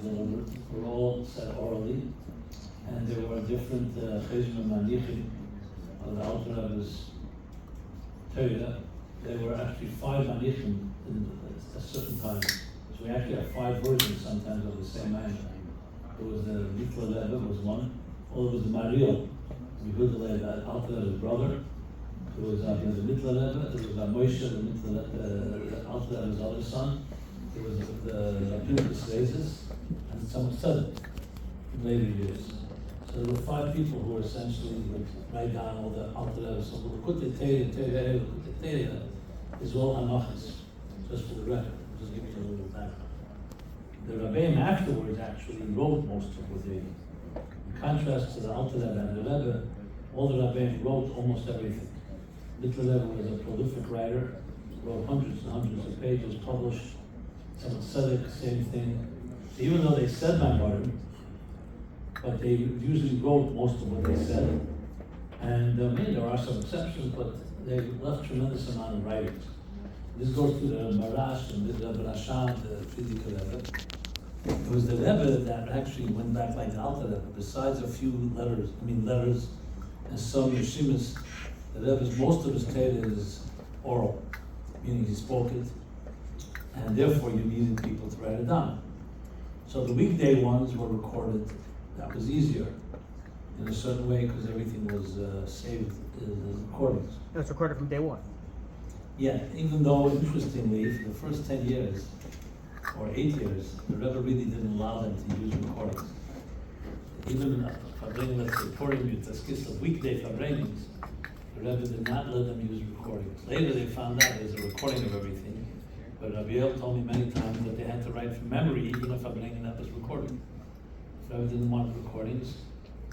delivered were all said orally, and there were different cheshbon manichim of the Alter Rebbe's Torah. There were actually 5 manichim at certain times. So we actually have 5 versions sometimes of the same man. There was the Mikla Rebbe was one. Or there was the Mariel, Yehuda Rebbe, Alter Rebbe's brother. There was the Mikla Rebbe. There was Moshe, the Alter Rebbe's other son. There was the Pinchas Rezes, and some Tzedek in later years. So there were 5 people who were essentially write down all the Alter Rebbe. So the Likutei Torah is all Hanachas, just for the record. Just giving you a little background. The Rabbeim afterwards actually wrote most of what they. In contrast to the Alter Rebbe and the Rebbe, all the Rabbeim wrote almost everything. Mikla Rebbe was a prolific writer, wrote hundreds and hundreds of pages, published. Some Tzedek, same thing. Even though they said Maimarim, but they usually wrote most of what they said. And there are some exceptions, but they left tremendous amount of writings. This goes to the Marash and the Rashan, the Frierdiker Rebbe. It was the Rebbe that actually went back like the Alter Rebbe. Besides a few letters and some Yeshimas, the Rebbe's, most of his Torah is oral, meaning he spoke it, and therefore you needed people to write it down. So the weekday ones were recorded. That was easier in a certain way because everything was saved in recordings. It was recorded from day one. Yeah, even though, interestingly, for the first 10 years, or 8 years, the Rebbe really didn't allow them to use recordings. Even Fabrening, let's say, Purim, Yutaskis, of weekday Fabrenings, the Rebbe did not let them use recordings. Later they found out there's a recording of everything, but Rabbi El told me many times that they had to write from memory, even if Fabrening that was recorded. The Rebbe didn't want recordings,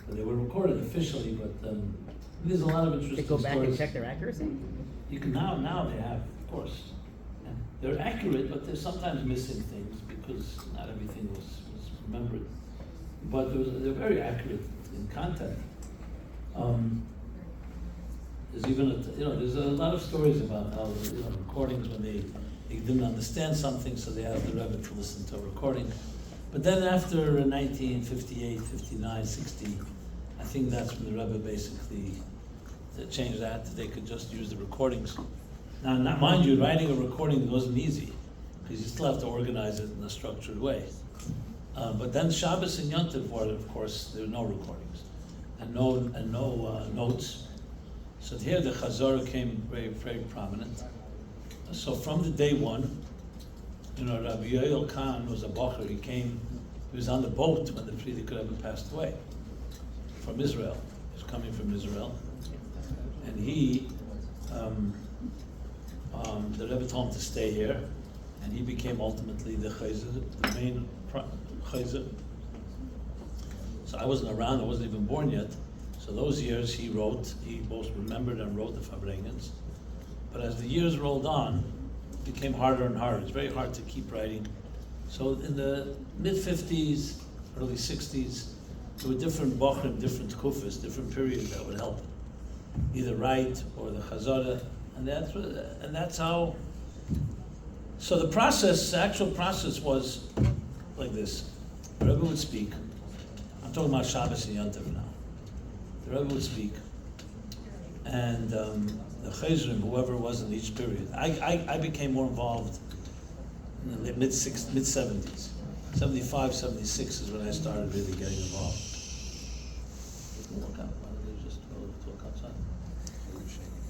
but they were recorded officially, but there's a lot of interesting They go back stories. and check their accuracy? You can now they have, of course. And they're accurate, but they're sometimes missing things because not everything was remembered. But they're very accurate in content. There's even there's a lot of stories about how recordings when they didn't understand something, so they asked the Rebbe to listen to a recording. But then after 1958, 59, 60, I think that's when the Rebbe basically changed that. They could just use the recordings. Now, mind you, writing a recording wasn't easy because you still have to organize it in a structured way. But then Shabbos and Yom Tov were, of course, there were no recordings and no notes. So here the Chazorah came very, very prominent. So from the day one, Rabbi Yoel Khan was a Bocher. He was on the boat when the Frierdiker Rebbe passed away from Israel. He was coming from Israel. And he, the Rebbe told him to stay here, and he became ultimately the chayzer, the main chayzer. So I wasn't around, I wasn't even born yet. So those years he both remembered and wrote the Fabrengens. But as the years rolled on, it became harder and harder. It's very hard to keep writing. So in the mid-50s, early 60s, there were different bochrim, different kufas, different periods that would help either write or the chazara, and that's how. So the actual process was like this: the Rebbe would speak. I'm talking about Shabbos and Yom Tov now. The Rebbe would speak, and the chayzrim, whoever was in each period. I became more involved in the mid 70s. 75, 76 is when I started really getting involved.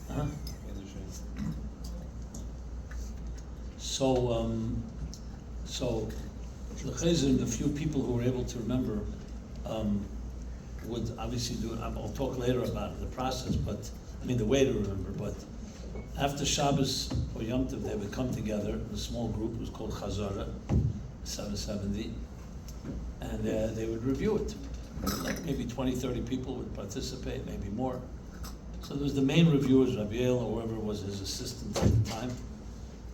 Huh? So the chayzim, the few people who were able to remember, would obviously do it. I'll talk later about the process, but the way to remember. But after Shabbos or Yom Tov, they would come together in a small group. It was called Chazara, 770, and they would review it. Like maybe 20, 30 people would participate, maybe more. So there was the main reviewers, Rabbi El, or whoever was his assistant at the time.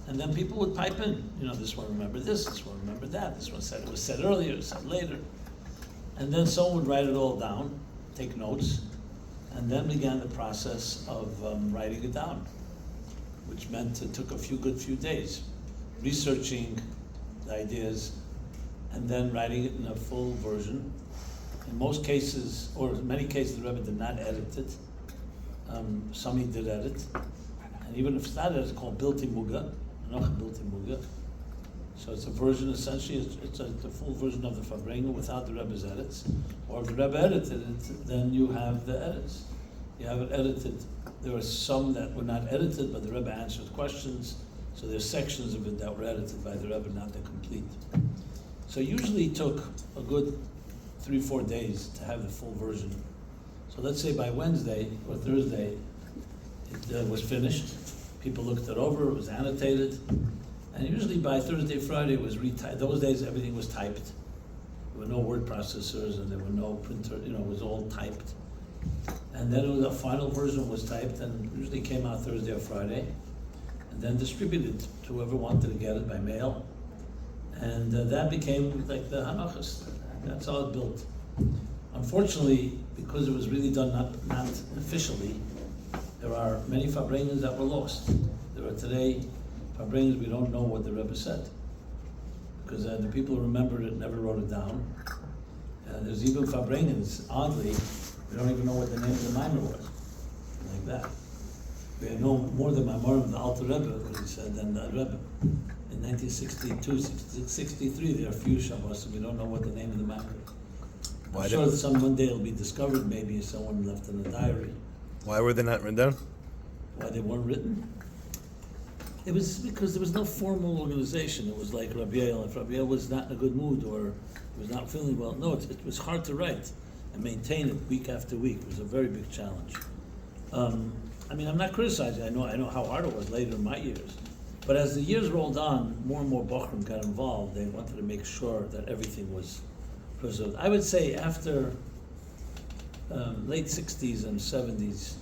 And then people would pipe in, this one remembered this one remembered that, this one said it was said earlier, it was said later. And then someone would write it all down, take notes, and then began the process of writing it down, which meant it took a few days, researching the ideas, and then writing it in a full version. In most cases, or in many cases, the Rebbe did not edit it. Some he did edit. And even if it's not edited, it's called Bilti Muga, Anoch Bilti Muga. So it's a version, essentially, it's the full version of the Farbrengen without the Rebbe's edits. Or if the Rebbe edited it, then you have the edits. You have it edited. There were some that were not edited, but the Rebbe answered questions. So there's sections of it that were edited by the Rebbe, not the complete. So usually it took a good 3-4 days to have the full version. So let's say by Wednesday or Thursday, it was finished. People looked it over, it was annotated. And usually by Thursday, Friday, it was retyped. Those days, everything was typed. There were no word processors and there were no printer, it was all typed. And then the final version was typed and usually came out Thursday or Friday. And then distributed to whoever wanted to get it by mail. And that became like the Hanachas. That's how it built. Unfortunately, because it was really done not officially, there are many Farbrengens that were lost. There are today Farbrengens we don't know what the Rebbe said. Because the people who remembered it never wrote it down. There's even Farbrengens, oddly, we don't even know what the name of the mimer was. Like that. We know more than Maimorim of the Alter Rebbe, what he said, than the Rebbe. In 1962, 63, there are a few Shabbos, and we don't know what the name of the mimer is. I'm sure that one day it'll be discovered, maybe someone left in a diary. Why were they not written down? Why they weren't written? It was because there was no formal organization. It was like Rabbi Yael. If Rabbi Yael was not in a good mood or was not feeling well, no, it was hard to write and maintain it week after week. It was a very big challenge. I'm not criticizing. I know how hard it was later in my years. But as the years rolled on, more and more Bochum got involved. They wanted to make sure that everything was preserved. I would say after late 60s and 70s,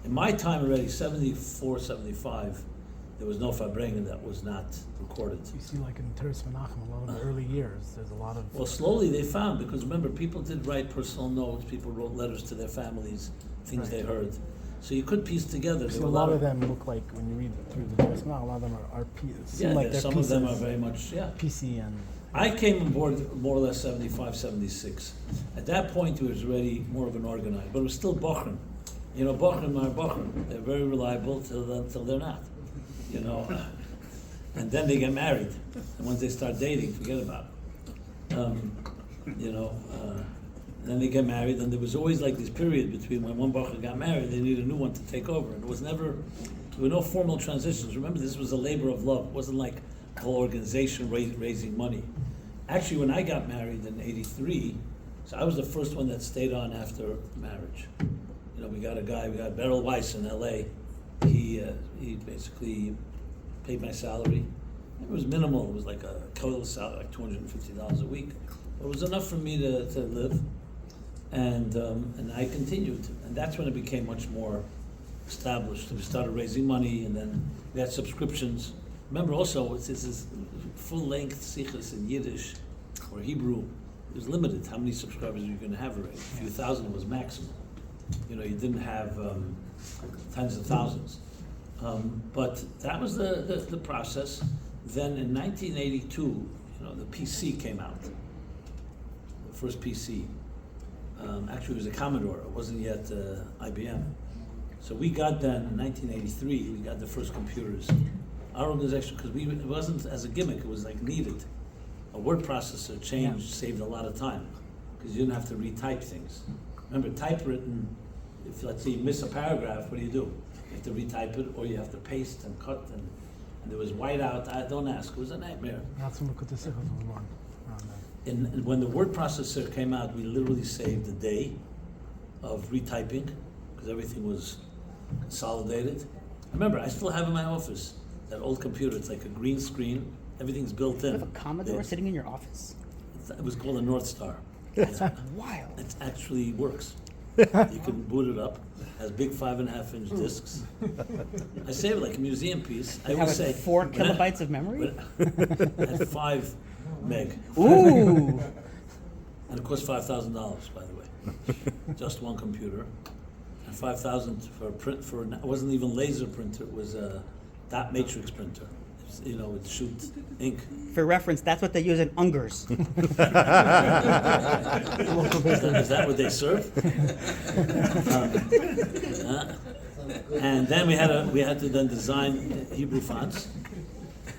in my time already, 74, 75, there was no Farbrengen that was not recorded. You see, like in Teres Menachem, a lot of the early years, there's a lot of... Well, slowly they found, because remember, people did write personal notes, people wrote letters to their families, things they heard. So you could piece together. See, a lot of them look like, when you read through the Teres Menachem, a lot of them are like some of them are very much, PC and... I came on board more or less 75, 76. At that point, it was already more of an organized, but it was still Bochum. Bochum are Bochum. They're very reliable till they're not. And then they get married. And once they start dating, forget about it. Then they get married, and there was always like this period between when one Bochum got married, they needed a new one to take over. And there were no formal transitions. Remember, this was a labor of love. It wasn't like a whole organization raising money. Actually, when I got married in '83, so I was the first one that stayed on after marriage. We got Beryl Weiss in LA. He basically paid my salary. It was minimal. It was like a total salary, like $250 a week. But it was enough for me to live. And I continued. And that's when it became much more established. We started raising money, and then we had subscriptions. Remember also, this is full-length sichos in Yiddish or Hebrew. It was limited how many subscribers you were going to have already. A few thousand was maximum. You didn't have tens of thousands. But that was the process. Then in 1982, the PC came out. The first PC. Actually, it was a Commodore. It wasn't yet IBM. So we got then, in 1983, we got the first computers. Our organization, because it wasn't as a gimmick, it was like needed. A word processor saved a lot of time, because you didn't have to retype things. Remember, typewritten, if let's say you miss a paragraph, what do? You have to retype it, or you have to paste and cut, and there was whiteout. Don't ask, it was a nightmare. That's when the sichos was born. And when the word processor came out, we literally saved a day of retyping, because everything was consolidated. Remember, I still have in my office that old computer. It's like a green screen. Everything's built in. You have a Commodore sitting in your office? It was called a North Star. That's wild. It actually works. You can boot it up. Has big 5.5-inch discs. I save it like a museum piece. I always say 4 kilobytes of memory. I had 5 meg. Ooh. And it cost $5,000, by the way. Just one computer. And $5,000 for a print. It wasn't even laser printer. It was a dot matrix printer. would shoot ink. For reference, that's what they use in Ungers. Is that what they serve? And then we had to then design Hebrew fonts.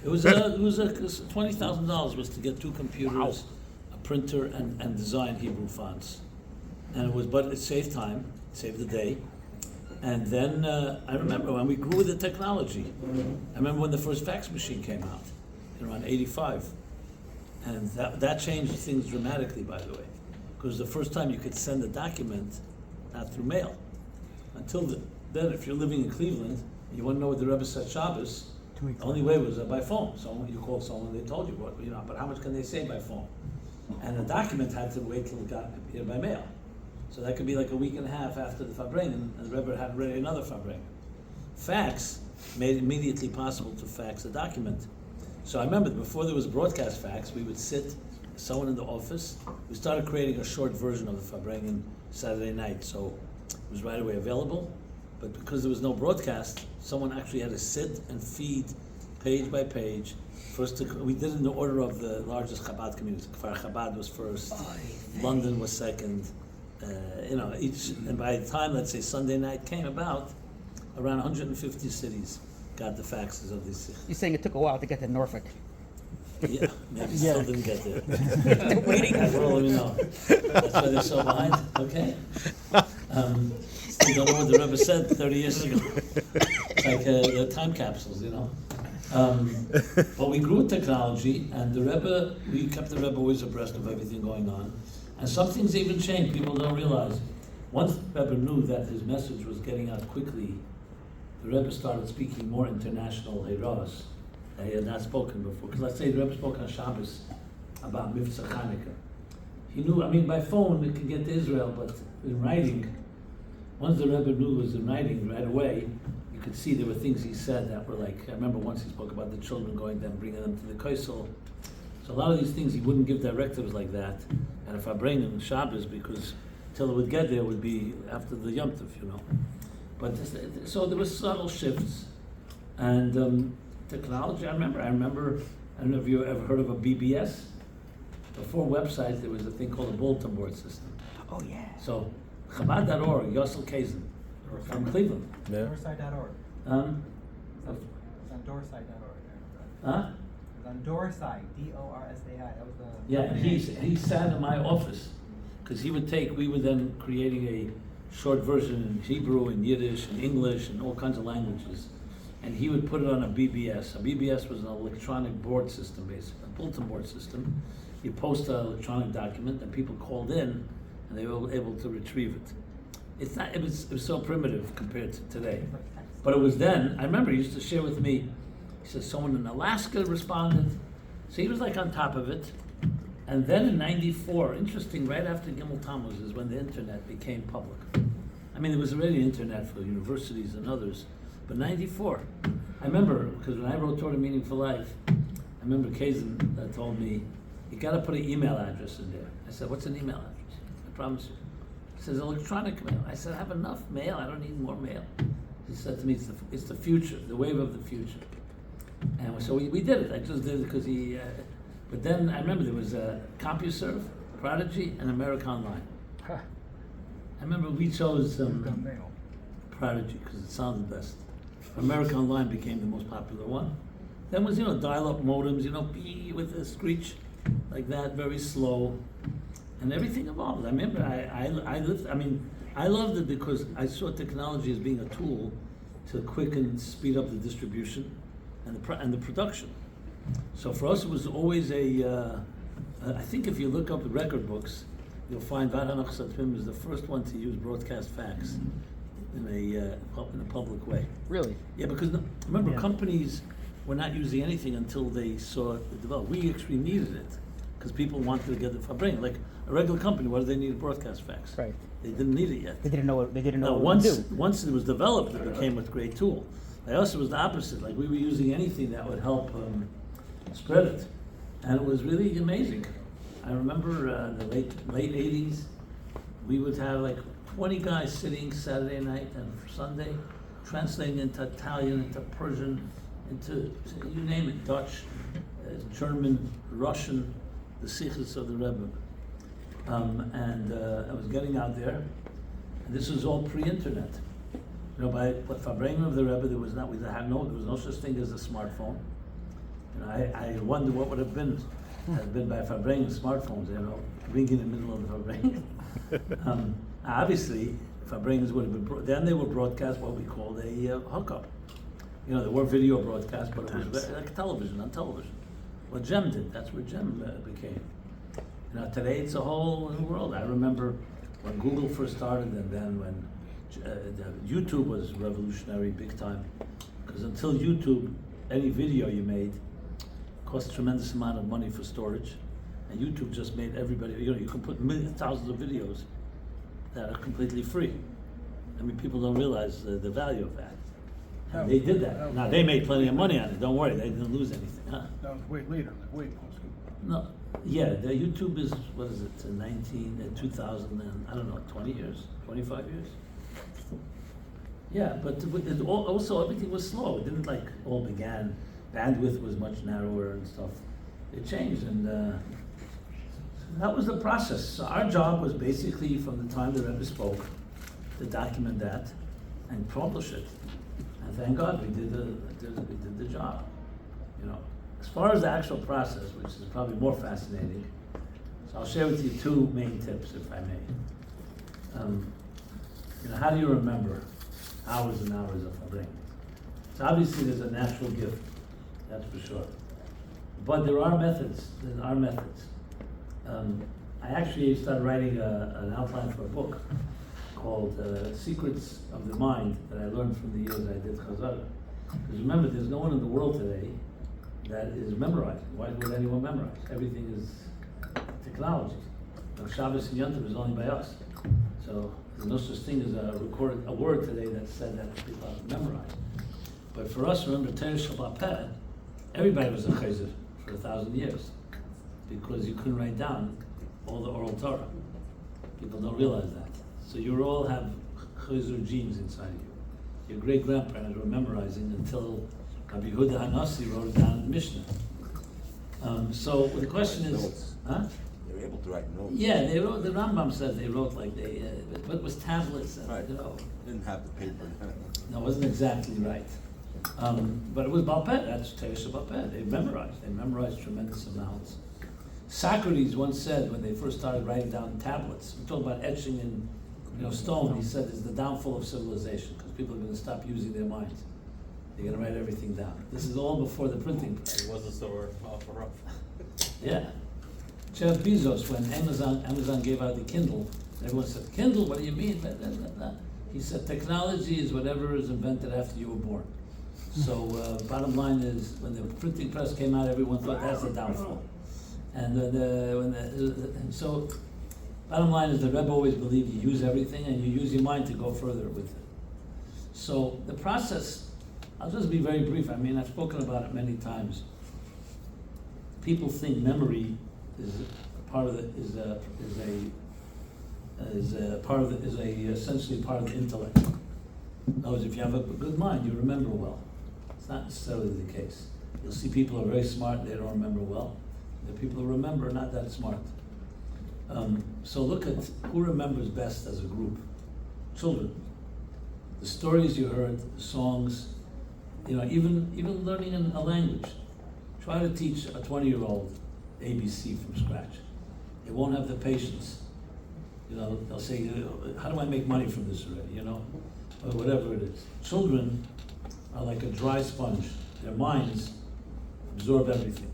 It was $20,000 was to get 2 computers, a printer, and design Hebrew fonts. And but it saved time, saved the day. And then I remember when we grew with the technology. I remember when the first fax machine came out, around '85, and that changed things dramatically. By the way, because the first time you could send a document not through mail. Until then, if you're living in Cleveland, and you want to know what the Rebbe said Shabbos, the only way was by phone. So you called someone, they told you what, but how much can they say by phone? And the document had to wait till it got here by mail. So that could be like a week and a half after the Farbrengen, and the Rebbe had ready another Farbrengen. Fax made it immediately possible to fax a document. So I remember before there was broadcast fax, we would sit, someone in the office, we started creating a short version of the Farbrengen Saturday night, so it was right away available. But because there was no broadcast, someone actually had to sit and feed page by page. We did it in the order of the largest Chabad communities. Kfar Chabad was first, London was second. And by the time, let's say, Sunday night came about, around 150 cities got the faxes of these cities. You're saying it took a while to get to Norfolk. Yeah, maybe still didn't get there. They're waiting. Well, that's why they're so behind. Okay. You don't know what the Rebbe said 30 years ago. It's like the time capsules, But we grew with technology, and we kept the Rebbe always abreast of everything going on. And some things even changed, people don't realize. Once the Rebbe knew that his message was getting out quickly, the Rebbe started speaking more international Heiros that he had not spoken before. Because let's say the Rebbe spoke on Shabbos about Mivtza Chanukah. He knew, by phone it could get to Israel, but in writing, once the Rebbe knew it was in writing right away, you could see there were things he said that were like, I remember once he spoke about the children going there and bringing them to the Kaisel. So a lot of these things he wouldn't give directives like that. And if I bring him Shabbos, because till it would get there would be after the Yom Tov, But so there were subtle shifts. And technology, I remember, I don't know if you ever heard of a BBS. Before websites, there was a thing called a bulletin board system. Oh, yeah. So Chabad.org, Yossel Kazin, from Cleveland. Yeah. Doorside.org. It's on doorside.org. Huh? It's on Doorside, D-O-R-S-A-I. That was the... Yeah, he sat in my office, because we were then creating a short version in Hebrew and Yiddish and English and all kinds of languages. And he would put it on a BBS. A BBS was an electronic board system, basically, a bulletin board system. You post an electronic document, and people called in, and they were able to retrieve it. It was so primitive compared to today. But it was then, I remember he used to share with me, he said someone in Alaska responded. So he was like on top of it. And then in '94, interesting, right after Gimmel Tammuz is when the internet became public. There was already internet for universities and others, but '94. I remember, because when I wrote Toward a Meaningful Life, I remember Kazin told me, you gotta put an email address in there. I said, what's an email address? I promise you. He says, electronic mail. I said, I have enough mail, I don't need more mail. He said to me, it's the future, the wave of the future. And so we did it. I just did it because but then I remember there was CompuServe, Prodigy, and America Online. I remember we chose Prodigy because it sounded best. America Online became the most popular one. Then was, dial-up modems, with a screech like that, very slow. And everything evolved. I remember I loved it because I saw technology as being a tool to quicken, speed up the distribution and the production. So for us, it was always I think if you look up the record books, you'll find Varanach Satrim is the first one to use broadcast fax in a public way. Really? Yeah, because remember, companies were not using anything until they saw it develop. We actually needed it because people wanted to get the Fabring. Like a regular company, what do they need a broadcast fax? Right. They didn't need it yet. They didn't know what Once to do. Once it was developed, it became a great tool. Like us, it was the opposite. Like we were using anything that would help spread it, and it was really amazing. I remember the late '80s. We would have like 20 guys sitting Saturday night and Sunday, translating into Italian, into Persian, into, you name it, Dutch, German, Russian, the Sikhs of the Rebbe. And I was getting out there, and this was all pre-internet. You know, by Farbrengen of the Rebbe, there was no such thing as a smartphone. You know, I wonder what would have been had been by Farbrengen smartphones. You know, ringing in the middle of the Farbrengen. Obviously, Farbrengens would have been. Then they were broadcast what we called a hookup. You know, there were video broadcasts, but it was like television on television. Well, Gem did. That's where Gem became. You know, today it's a whole new world. I remember when Google first started, and then when YouTube was revolutionary big time. Because until YouTube, any video you made cost a tremendous amount of money for storage, and YouTube just made everybody. You know, you can put thousands of videos that are completely free. I mean, people don't realize the value of that. And they did that. Now they made plenty of money on it. Don't worry, they didn't lose anything, huh? That was way later, like way post Google. No, yeah, the YouTube is, what is it, 2000 and, I don't know, 20 years, 25 years? Yeah, but also everything was slow. It didn't like all began. Bandwidth was much narrower and stuff. It changed, and that was the process. So our job was basically from the time the Rebbe spoke to document that and publish it. And thank God we did the job. You know, as far as the actual process, which is probably more fascinating, so I'll share with you two main tips, if I may. You know, how do you remember hours and hours of Farbrengen? So obviously there's a natural gift, that's for sure. But there are methods. There are methods. I actually started writing an outline for a book called Secrets of the Mind that I learned from the years I did Chazara. Because remember, there's no one in the world today that is memorizing. Why would anyone memorize? Everything is technology. You know, Shabbos and Yom Tov is only by us. So there's no such thing as a word today that said that people have to memorize. But for us, remember, Torah Shabbat Peh, everybody was a chayzer for 1,000 years because you couldn't write down all the oral Torah. People don't realize that. So you all have chayzer genes inside you. Your great-grandparents were memorizing until Rabbi Yehuda Hanassi wrote it down in the Mishnah. So the question is, huh? They were able to write notes. Yeah, they wrote. The Rambam says they wrote like but it was tablets. And, Right. you know, Didn't have the paper. no, it wasn't exactly right. But it was Baal Peh. That's Torah Shabbat Peh. They memorized tremendous amounts. Socrates once said when they first started writing down tablets, we're talking about etching in stone. He said it's the downfall of civilization because people are going to stop using their minds. They're going to write everything down. This is all before the printing press. It wasn't so rough. Yeah. Jeff Bezos, when Amazon gave out the Kindle, everyone said, Kindle, what do you mean? Blah, blah, blah, blah. He said, technology is whatever is invented after you were born. So bottom line is, when the printing press came out, everyone thought that's the downfall. And so bottom line is the Rebbe always believed you use everything and you use your mind to go further with it. So the process, I'll just be very brief. I mean, I've spoken about it many times. People think memory is essentially part of the intellect. In other words, if you have a good mind, you remember well. It's not necessarily the case. You'll see people who are very smart, they don't remember well. The people who remember are not that smart. So look at who remembers best as a group. Children. The stories you heard, the songs, even learning a language. Try to teach a 20-year-old ABC from scratch. They won't have the patience. They'll say, how do I make money from this already, or whatever it is. Children are like a dry sponge. Their minds absorb everything.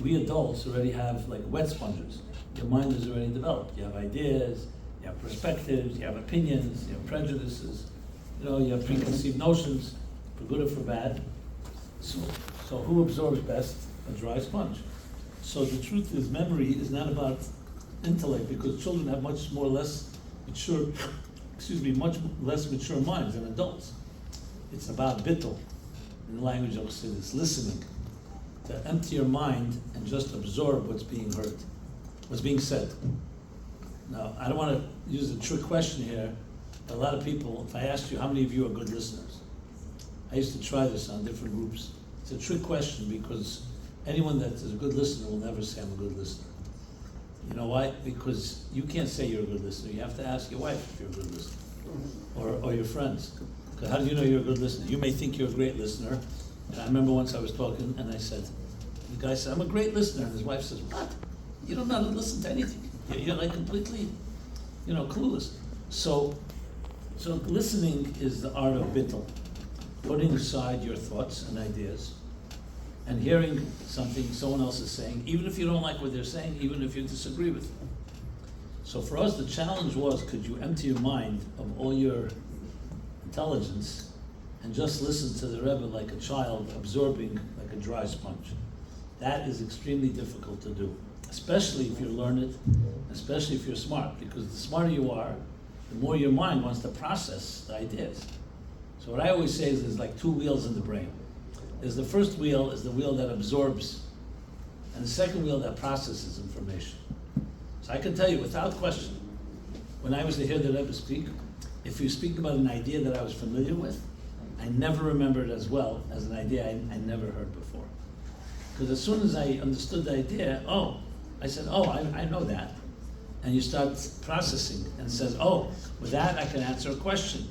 We adults already have like wet sponges. Your mind is already developed. You have ideas, you have perspectives, you have opinions, you have prejudices, you have preconceived notions, for good or for bad. So who absorbs best? A dry sponge. So the truth is, memory is not about intellect, because children have much less mature minds than adults. It's about bittul, in the language of Chassidus, listening, to empty your mind and just absorb what's being heard, what's being said. Now, I don't want to use a trick question here, but a lot of people, if I asked you how many of you are good listeners, I used to try this on different groups. It's a trick question because anyone that is a good listener will never say I'm a good listener. You know why? Because you can't say you're a good listener. You have to ask your wife if you're a good listener, or your friends. Because how do you know you're a good listener? You may think you're a great listener. And I remember once I was talking and I said, the guy said, I'm a great listener. And his wife says, what? You don't know how to listen to anything. You're like completely, clueless. So listening is the art of bittul, putting aside your thoughts and ideas and hearing something someone else is saying, even if you don't like what they're saying, even if you disagree with them. So for us, the challenge was, could you empty your mind of all your intelligence and just listen to the Rebbe like a child absorbing like a dry sponge? That is extremely difficult to do, especially if you're learned, especially if you're smart, because the smarter you are, the more your mind wants to process the ideas. So what I always say is there's like two wheels in the brain. There's the first wheel is the wheel that absorbs, and the second wheel that processes information. So I can tell you without question, when I was to hear the Rebbe speak, if you speak about an idea that I was familiar with, I never remember it as well as an idea I never heard before. Because as soon as I understood the idea, I said, I know that. And you start processing and says, with that I can answer a question.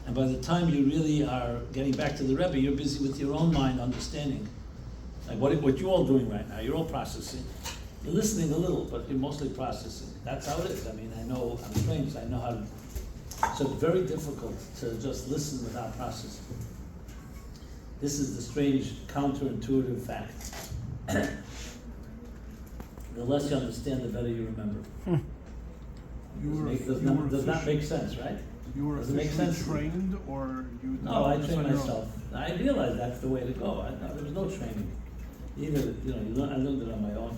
And by the time you really are getting back to the Rebbe, you're busy with your own mind understanding. Like what you're all doing right now, you're all processing. You're listening a little, but you're mostly processing. That's how it is. I mean, I'm trained, so I know how to. So it's very difficult to just listen without processing. This is the strange counterintuitive fact. The less you understand, the better you remember. Does not make sense, right? You were Does it make officially sense? trained, or you? No, I just trained on your own? myself. I realized that's the way to go. There was no training. Either, I learned it on my own.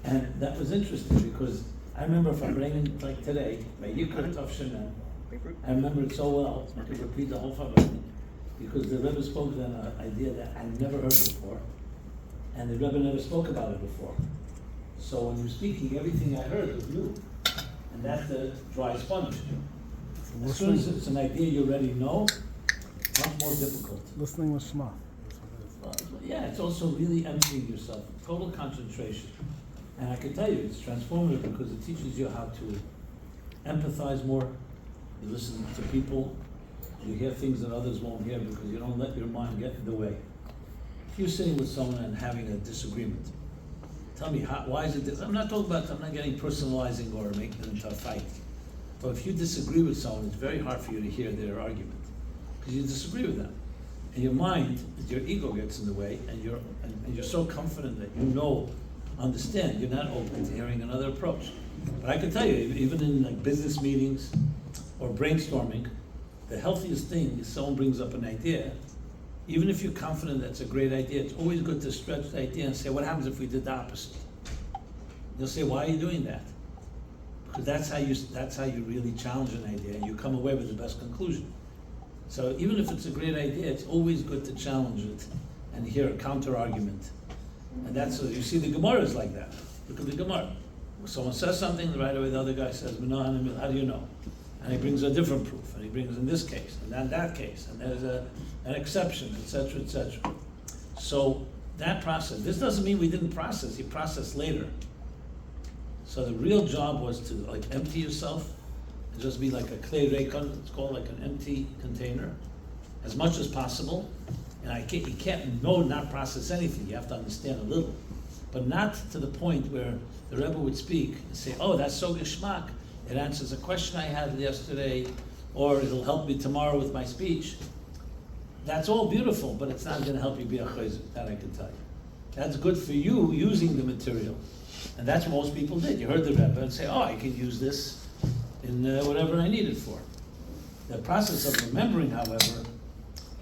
And that was interesting because I remember if I'm bringing, like today, I remember it so well, I could repeat the whole thing. Because the Rebbe spoke then an idea that I never heard before. And the Rebbe never spoke about it before. So when you're speaking, everything I heard was new. And that's the dry sponge. As soon as it's an idea you already know, much more difficult. Listening with Shema. Yeah, it's also really emptying yourself, total concentration. And I can tell you, it's transformative because it teaches you how to empathize more. You listen to people, you hear things that others won't hear because you don't let your mind get in the way. If you're sitting with someone and having a disagreement, tell me, why is it this? I'm not getting personalizing or making it into a fight. But if you disagree with someone, it's very hard for you to hear their argument because you disagree with them. And your mind, your ego gets in the way, and you're so confident that understand. You're not open to hearing another approach. But I can tell you, even in like business meetings or brainstorming, the healthiest thing is someone brings up an idea. Even if you're confident that's a great idea, it's always good to stretch the idea and say, what happens if we did the opposite? You'll say, why are you doing that? Because that's how you really challenge an idea, and you come away with the best conclusion. So even if it's a great idea, it's always good to challenge it and hear a counter argument. And that's you see the Gemara is like that. Look at the Gemara. Someone says something, right away the other guy says, how do you know? And he brings a different proof, and he brings in this case, and then that case, and there's an exception, etc., etc. So that process, this doesn't mean we didn't process, he processed later. So the real job was to empty yourself, and just be like a clay reikon, it's called like an empty container, as much as possible. And you can't not process anything, you have to understand a little. But not to the point where the Rebbe would speak and say, that's so geschmack, it answers a question I had yesterday, or it'll help me tomorrow with my speech. That's all beautiful, but it's not going to help you be a chayzer, that I can tell you. That's good for you using the material. And that's what most people did. You heard the Rebbe and say, I can use this in whatever I need it for. The process of remembering, however,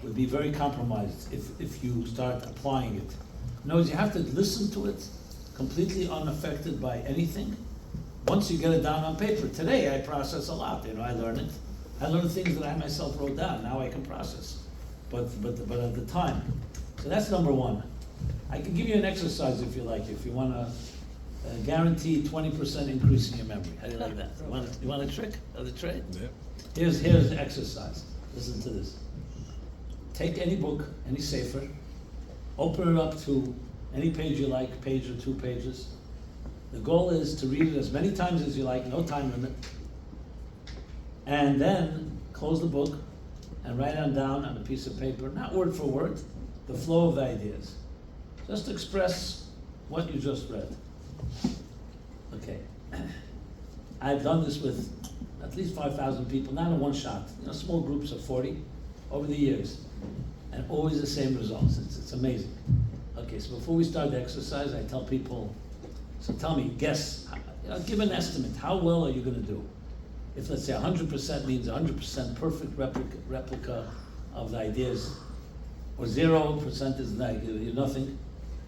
would be very compromised if you start applying it. In other words, you have to listen to it completely unaffected by anything. Once you get it down on paper, today I process a lot. I learn it. I learned things that I myself wrote down. Now I can process. But at the time. So that's number one. I can give you an exercise if you like. If you want to guarantee 20% increase in your memory. How do you like that? You want a trick of the trade? Yeah. Here's the exercise. Listen to this. Take any book, any sefer, Open it up to any page you like, page or 2 pages. The goal is to read it as many times as you like, no time limit. And then close the book and write it down on a piece of paper, not word for word, the flow of the ideas. Just express what you just read. Okay. I've done this with at least 5,000 people, not in one shot, small groups of 40 over the years, and always the same results. It's amazing. Okay, so before we start the exercise, I tell people, so tell me, guess, give an estimate. How well are you going to do? If let's say 100% means 100% perfect replica of the ideas, or 0% is nothing.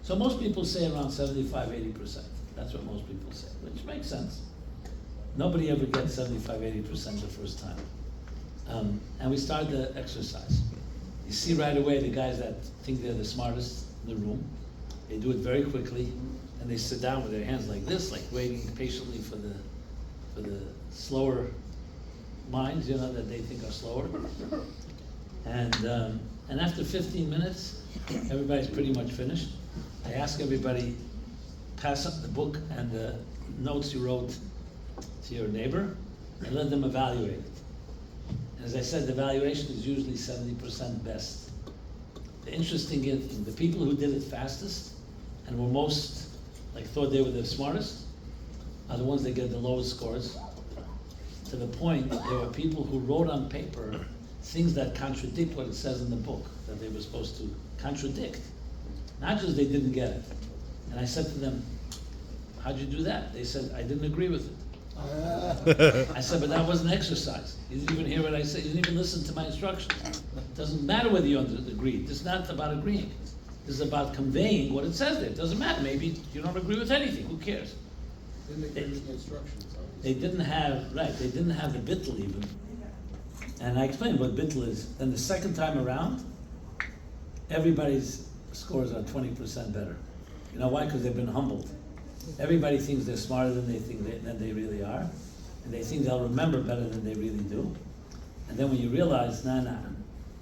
So most people say around 75-80%. That's what most people say, which makes sense. Nobody ever gets 75-80% the first time. And we start the exercise. You see right away the guys that think they're the smartest in the room. They do it very quickly, and they sit down with their hands like this, like waiting patiently for the slower minds, that they think are slower. And after 15 minutes, everybody's pretty much finished. I ask everybody, pass up the book and the notes you wrote to your neighbor, and let them evaluate it. And as I said, the evaluation is usually 70% best. The interesting thing, the people who did it fastest and were most, thought they were the smartest, are the ones that get the lowest scores. To the point, there were people who wrote on paper things that contradict what it says in the book, that they were supposed to contradict. Not just they didn't get it. And I said to them, how'd you do that? They said, I didn't agree with it. I said, but that wasn't exercise. You didn't even hear what I said. You didn't even listen to my instructions. It doesn't matter whether you agreed. This is not about agreeing. This is about conveying what it says there. It doesn't matter. Maybe you don't agree with anything. Who cares? They didn't have, they didn't have the bittul even. And I explained what bittul is. Then the second time around, everybody's scores are 20% better. You know why? Because they've been humbled. Everybody thinks they're smarter than they really are, and they think they'll remember better than they really do. And then when you realize,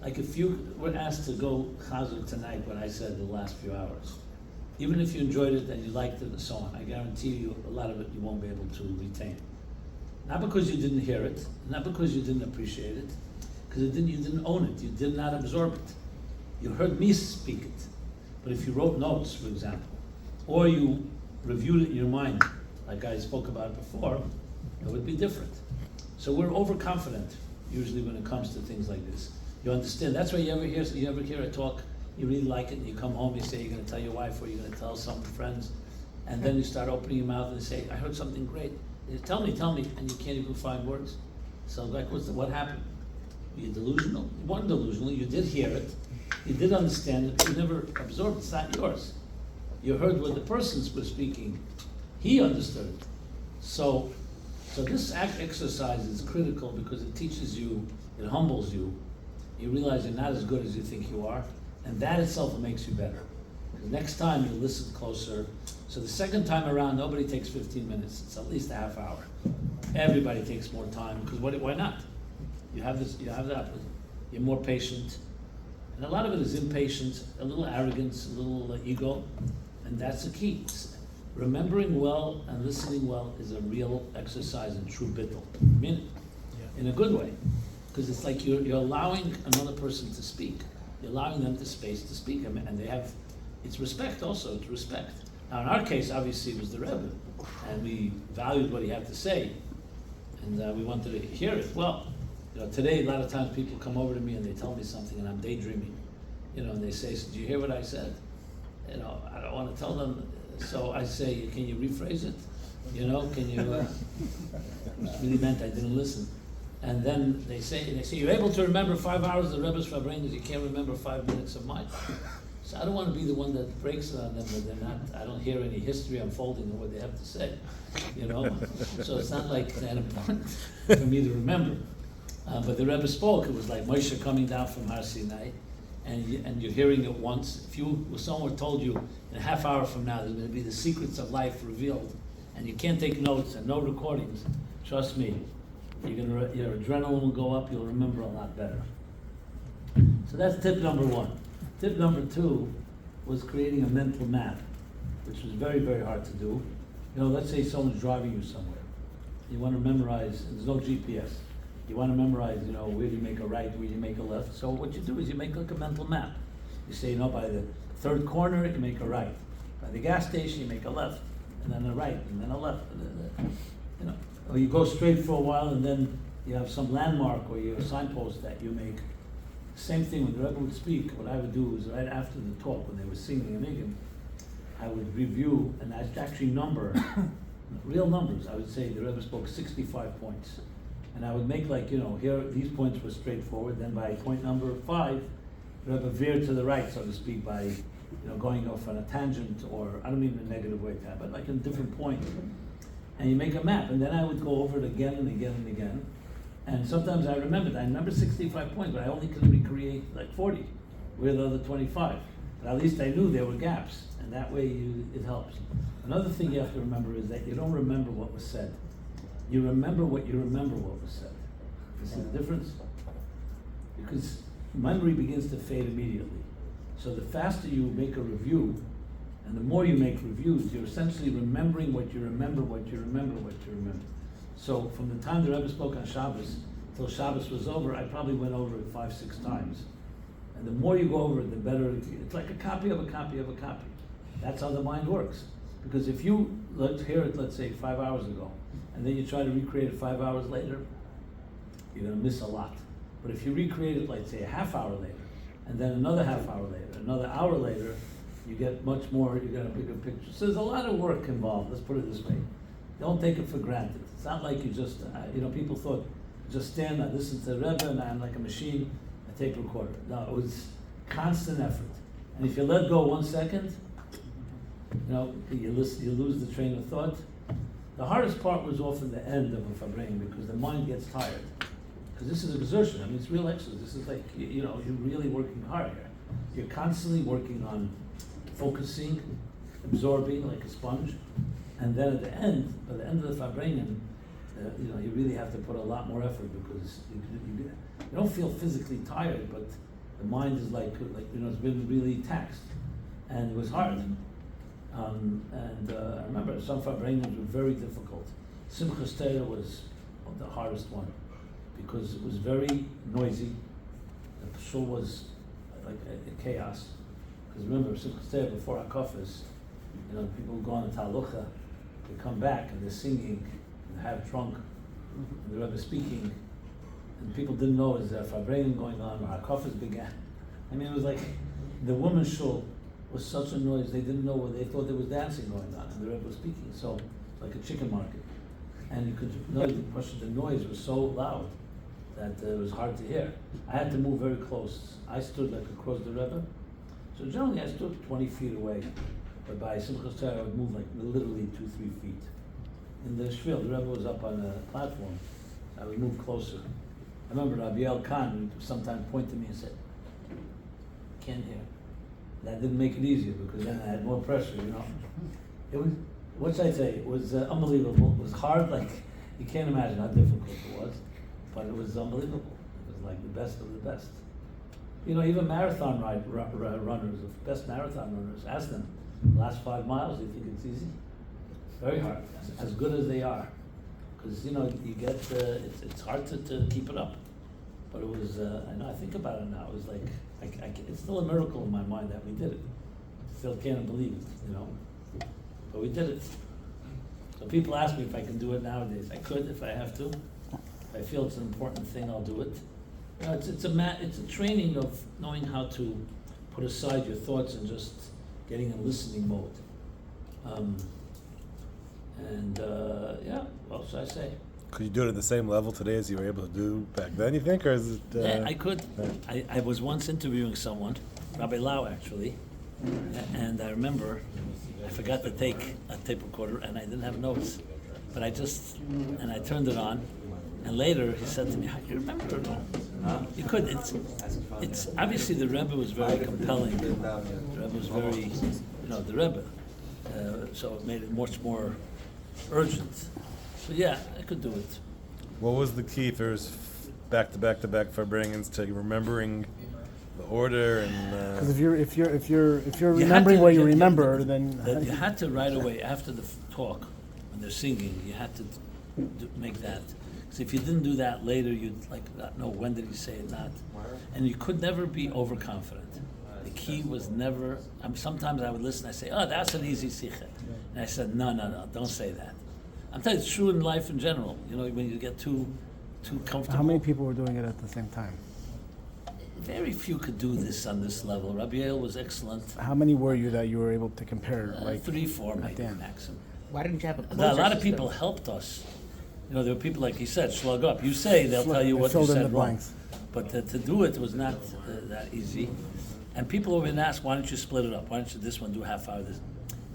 like if you were asked to go chazir tonight, what I said the last few hours, even if you enjoyed it and you liked it and so on, I guarantee you a lot of it you won't be able to retain. Not because you didn't hear it, not because you didn't appreciate it, because you didn't own it, you did not absorb it. You heard me speak it, but if you wrote notes, for example, or you reviewed it in your mind, like I spoke about before, it would be different. So we're overconfident usually when it comes to things like this. You understand? That's why you ever hear a talk, you really like it, and you come home, you say you're going to tell your wife or you're going to tell some friends, and then you start opening your mouth and say, I heard something great. You say, tell me, and you can't even find words. So what happened? Were you delusional? You weren't delusional. You did hear it. You did understand it, but you never absorbed it. It's not yours. You heard what the persons were speaking. He understood it. So this exercise is critical because it teaches you, it humbles you. You realize you're not as good as you think you are, and that itself makes you better. The next time you listen closer. So the second time around, nobody takes 15 minutes. It's at least a half hour. Everybody takes more time because why not? You have that. You're more patient. And a lot of it is impatience, a little arrogance, a little ego. And that's the key. Remembering well and listening well is a real exercise in true bittul. I mean it in a good way. Because it's like you're allowing another person to speak. You're allowing them the space to speak. And they have, it's respect also, it's respect. Now in our case, obviously it was the Rebbe. And we valued what he had to say. And we wanted to hear it. Well, today a lot of times people come over to me and they tell me something and I'm daydreaming. And they say, so, do you hear what I said? I don't want to tell them, so I say, can you rephrase it? Can you, which really meant I didn't listen. And then they say, you're able to remember 5 hours of the Rebbe's Fabrengas, you can't remember 5 minutes of mine. So I don't want to be the one that breaks it on them, but they're not, I don't hear any history unfolding of what they have to say, So it's not like that important for me to remember. But the Rebbe spoke, it was like Moshe coming down from Har Sinai, and you're hearing it once. If someone told you in a half hour from now there's going to be the secrets of life revealed, and you can't take notes and no recordings, trust me, your adrenaline will go up, you'll remember a lot better. So that's tip number 1. Tip number 2, was creating a mental map, which was very, very hard to do. You know, let's say someone's driving you somewhere. You want to memorize, and there's no GPS. You want to memorize, you know, where do you make a right, where do you make a left. So what you do is you make like a mental map. You say, you know, by the third corner, you make a right. By the gas station, you make a left, and then a right, and then a left. You know, or you go straight for a while, and then you have some landmark or you have a signpost that you make. Same thing when the Rebbe would speak. What I would do is right after the talk, when they were singing a niggun, I would review and I'd actually number real numbers. I would say the Rebbe spoke 65 points, and I would make like, you know, here these points were straightforward. Then by point number 5, the Rebbe veered to the right, so to speak, by, you know, going off on a tangent, or I don't mean in a negative way, but like a different point. And you make a map, and then I would go over it again and again and again. And sometimes I remember 65 points, but I only could recreate like 40. Where are the other 25? But at least I knew there were gaps, and that way it helps. Another thing you have to remember is that you don't remember what was said. You remember what was said. You see the difference? Because memory begins to fade immediately. So the faster you make a review, and the more you make reviews, you're essentially remembering what you remember. So from the time the Rebbe spoke on Shabbos till Shabbos was over, I probably went over it 5-6 times. And the more you go over it, the better. It's like a copy of a copy of a copy. That's how the mind works. Because if you hear it, let's say 5 hours ago, and then you try to recreate it 5 hours later, you're going to miss a lot. But if you recreate it, let's say a half hour later, and then another half hour later, another hour later, you get much more, you get a bigger picture. So there's a lot of work involved, let's put it this way. Don't take it for granted. It's not like you just, you know, people thought, just stand and listen to the Rebbe and I'm like a machine, a tape recorder. No, it was constant effort. And if you let go 1 second, you know, you lose the train of thought. The hardest part was often the end of a fabring, because the mind gets tired. Because this is exertion. I mean, it's real exercise. This is like, you know, you're really working hard here. You're constantly working on focusing, absorbing like a sponge. And then at the end, by the end of the fabringen, you know, you really have to put a lot more effort, because you don't feel physically tired, but the mind is like you know, it's been really taxed, and it was hard. I remember some fabringen were very difficult. Simchas Torah was the hardest one, because it was very noisy. The shul was like a chaos. Because remember, Simchas Torah before Hakafas, you know, people go on the Talucha, they come back and they're singing and have drunk, and the Rebbe speaking, and people didn't know is there fabringen going on, or Hakafas began. I mean, it was like the women's shul was such a noise, they didn't know what, they thought there was dancing going on, and the Rebbe was speaking, so like a chicken market. And you could know the noise was so loud that it was hard to hear. I had to move very close. I stood like across the Rebbe, so generally I stood 20 feet away, but by Simchas Torah I would move like literally 2-3 feet. In the shvil, the Rebbe was up on a platform, I would move closer. I remember Rabbi El Khan would sometimes point to me and say, "Can't hear." That didn't make it easier, because then I had more pressure, you know. It was, what should I say, it was unbelievable. It was hard, like, you can't imagine how difficult it was, but it was unbelievable. It was like the best of the best. You know, even marathon runners, the best marathon runners, ask them, last 5 miles, do you think it's easy? Very hard, as good as they are. Because, you know, you get, it's hard to keep it up. But it was, I know, I think about it now, it was like, it's still a miracle in my mind that we did it. Still can't believe it, you know. But we did it. So people ask me if I can do it nowadays. I could if I have to. If I feel it's an important thing, I'll do it. You know, it's a training of knowing how to put aside your thoughts and just getting in listening mode. Yeah, what should I say? Could you do it at the same level today as you were able to do back then, you think, or is it? Yeah, I could. I was once interviewing someone, Rabbi Lau actually, and I remember I forgot to take a tape recorder and I didn't have notes, but I turned it on, and later he said to me, "How do you remember it all?" You could. It's obviously the Rebbe was very compelling. The Rebbe was very, you know, the Rebbe, so it made it much more urgent. So yeah, I could do it. What was the key if there was back to back fabringens to remembering the order Because and. if you're You had remembering to- what you you- remember, then That you had to right away after the talk, when they're singing, you had to make that. Because if you didn't do that later, you'd like not know when did he say it, not. And you could never be overconfident. The key was never. Sometimes I would listen. I say, "Oh, that's an easy sikha," and I said, "No, don't say that." I'm telling you, it's true in life in general. You know, when you get too comfortable. how many people were doing it at the same time? Very few could do this on this level. Rabbi Yael was excellent. How many were you that you were able to compare? Like 3, 4 at maybe the end? maximum. Why didn't you have a A closer lot of system? people helped us. You know, there were people like he said, slug up. You say, they'll tell you They what you filled in said the wrong. blanks. But to do it was not that easy. And people have been asked, why don't you split it up? Why don't you this one do half hour? This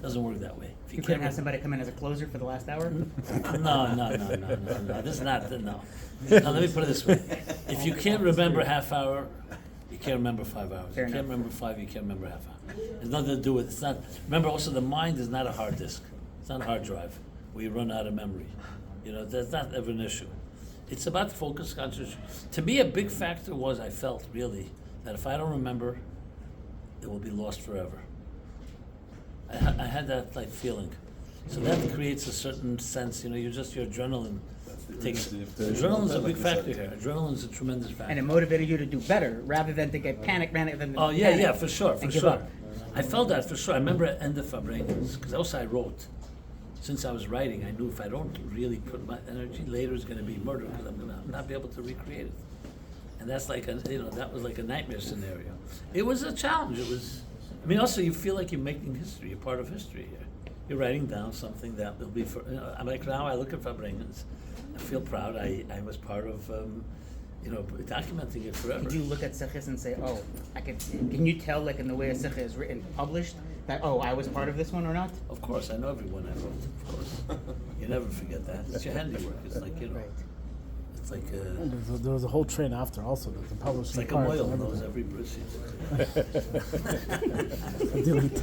doesn't work that way. If You can't couldn't have somebody come in as a closer for the last hour? No. This is not, no. No, let me put it this way. If you can't remember half hour, you can't remember 5 hours. Fair You can't enough. remember 5, you can't remember half hour. It's nothing to do with, it's not, remember also the mind is not a hard disk. It's not a hard drive where you run out of memory. You know, that's not ever an issue. It's about focus, concentration. To me, a big factor was I felt really that if I don't remember, it will be lost forever. I had that like feeling. So that creates a certain sense, you know, your adrenaline takes, adrenaline's a big factor here. Adrenaline's a tremendous factor. And it motivated you to do better rather than to get panic. Oh, yeah, for sure. and give up. I felt that for sure. I remember at end of Fabrengens, because also I wrote. Since I was writing, I knew if I don't really put my energy, later is going to be murder because I'm going to not be able to recreate it. And that's like that was like a nightmare scenario. It was a challenge. It was, I mean, also you feel like you're making history. You're part of history here. You're writing down something that will be for. I'm like now I look at Fabrengens, I feel proud. I was part of, documenting it forever. Did you look at Sikhs and say, oh, can you tell, like in the way a Sikh is written, published, that, oh, I was part of this one or not? Of course, I know everyone I wrote. Of course, you never forget that. It's your handiwork. It's like Right. it's like There was a whole train after also the it's publishing like a part moil and knows everything. every Bruce. Delete.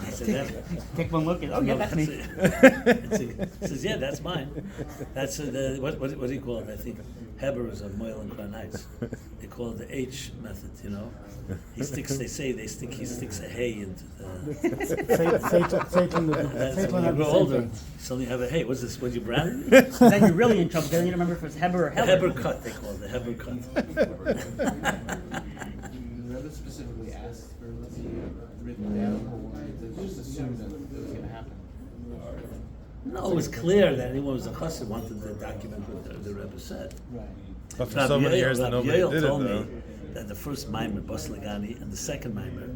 I said that. Take one look and, oh, yeah, that's me. He says, yeah, that's mine. That's what do you call it? I think Heber is a moil in Crown Heights. They call it the H method. You know, he sticks. He sticks a hay into the. Satan When you had grow the same older, thing. suddenly you have a hey. What's this? What you brand? Then you're really in trouble. Then you don't remember if it was Heber or The Heber. Heber cut. They call it the Heber cut. Rabbi specifically asked for it to be written down, or they just assumed that it was going to happen? No, it was clear that anyone who was a chassid wanted to document what the Rebbe said. Right. But for so many years that Rabbi nobody Yael did it told though. me that the first mimer, Bas Lagani, and the second mimer,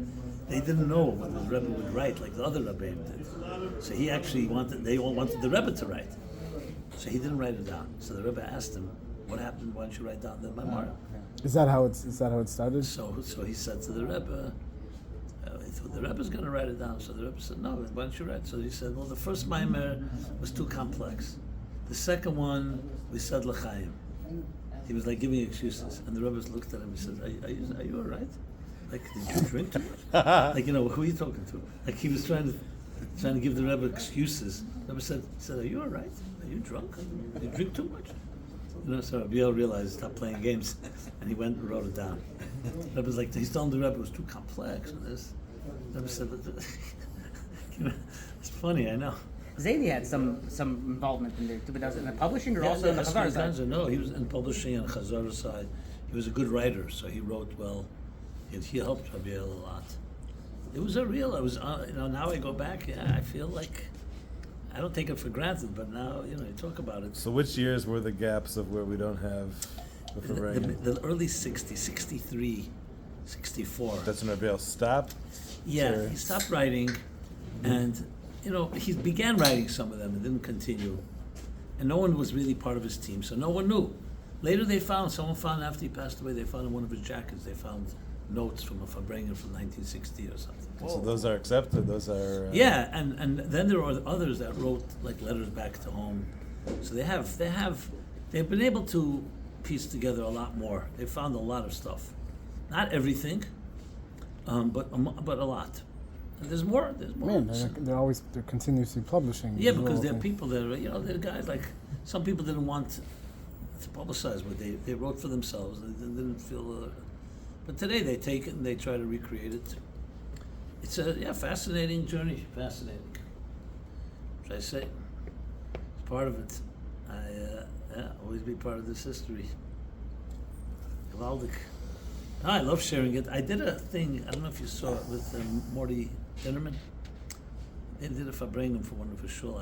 they didn't know what the Rebbe would write like the other Rebbeim did. So he actually they all wanted the Rebbe to write. So he didn't write it down. So the Rebbe asked him, what happened, why don't you write down the mimer? Is that how it started? So he said to the Rebbe, he thought the Rebbe's going to write it down. So the Rebbe said, no, why don't you write? So he said, well, the first mimer was too complex. The second one, we said l'chaim. He was like giving excuses. And the Rebbe looked at him and said, are you all right? Like, did you drink too much? Like, who are you talking to? Like, he was trying to give the Rebbe excuses. The Rebbe said, are you all right? Are you drunk? Did you drink too much? So Rabbi Yael realized, stop playing games, and he went and wrote it down. Rebbe was like, he's telling the Rebbe it was too complex. And this, Rebbe said, it's funny, I know. Zaidi had some involvement in there too, but that was in the publishing or also in the as Chazar far as side? no, he was in publishing and Chazar side. He was a good writer, so he wrote well. He helped Rabbi Yael a lot. It was now I go back, I feel like, I don't take it for granted, but now, you talk about it. So which years were the gaps of where we don't have the Fabrengen? The early 60s, 63, 64. That's when Rabbi Yael stopped? Yeah, Sure. he stopped writing, and he began writing some of them and didn't continue, and no one was really part of his team, so no one knew. Later, someone found after he passed away, they found in one of his jackets, they found notes from a Fabrengen from 1960 or something. So those are accepted. Those are. Yeah, and then there are others that wrote like letters back to home, so they've been able to piece together a lot more. They found a lot of stuff, not everything, but a lot. And there's more. Man, they're continuously publishing. Yeah, as because well, there are I think. people that are, there are guys like, some people didn't want to publicize what they wrote for themselves. They didn't feel But today they take it and they try to recreate it. It's a fascinating journey, fascinating. Should I say? It's part of it. Always be part of this history. Gewaldig. I love sharing it. I did a thing, I don't know if you saw it, with Morty Dinnerman. They did a Fabrenum for one of his shul.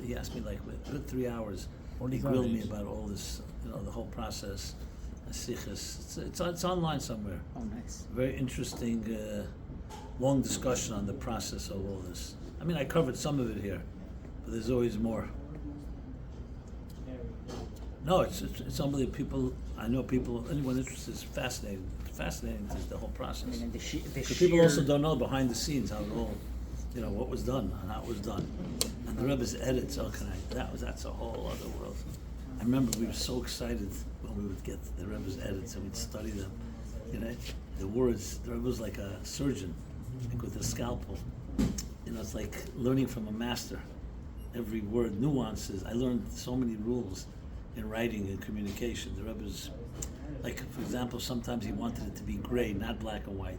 He asked me like, with 3 hours, he grilled me about all this, the whole process. It's online somewhere. Oh, nice. Very interesting, long discussion on the process of all this. I mean, I covered some of it here, but there's always more. No, it's unbelievable. I know anyone interested is fascinating. It's fascinating is the whole process. I mean, Because people also don't know behind the scenes how it all, what was done and how it was done. And the Rebbe's edits, that's a whole other world. I remember we were so excited when we would get the Rebbe's edits and we'd study them. The words, the Rebbe was like a surgeon, like with a scalpel. It's like learning from a master. Every word, nuances. I learned so many rules in writing and communication. The Rebbe's, like, for example, sometimes he wanted it to be gray, not black and white.